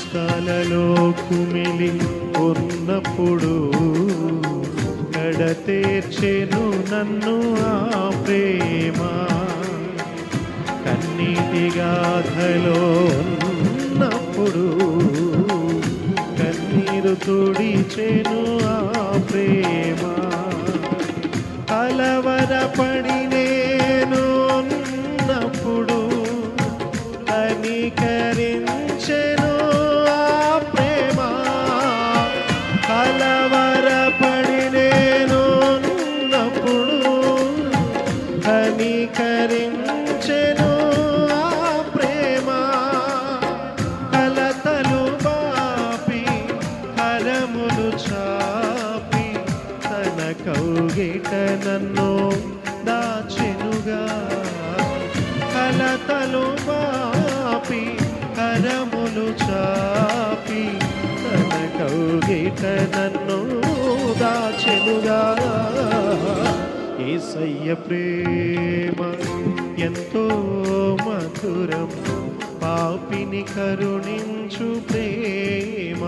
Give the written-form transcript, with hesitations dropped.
కష్టాలలో కుమిలి ఉన్నప్పుడు కడతేర్చెను నన్ను ఆ ప్రేమ. కన్నీటి గాథలో ఉన్నప్పుడు కన్నీరు తుడిచెను ఆ ప్రేమ. కలవరపడి నేను ఉన్నప్పుడు కనికరించెను ఆ ప్రేమ. కలవరపడి నేను ఉన్నప్పుడు కనికరించెను ఆ ప్రేమ. కలతలు బాపి కరములు చాపి తన కౌగిట నన్ను దాచెనుగా. కలతలు బాపి కరములు చాపి తన కౌగిట నన్ను దాచెనుగా. యేసయ్య ప్రేమ ఎంతో మధురం, పాపిని కరుణించు ప్రేమ.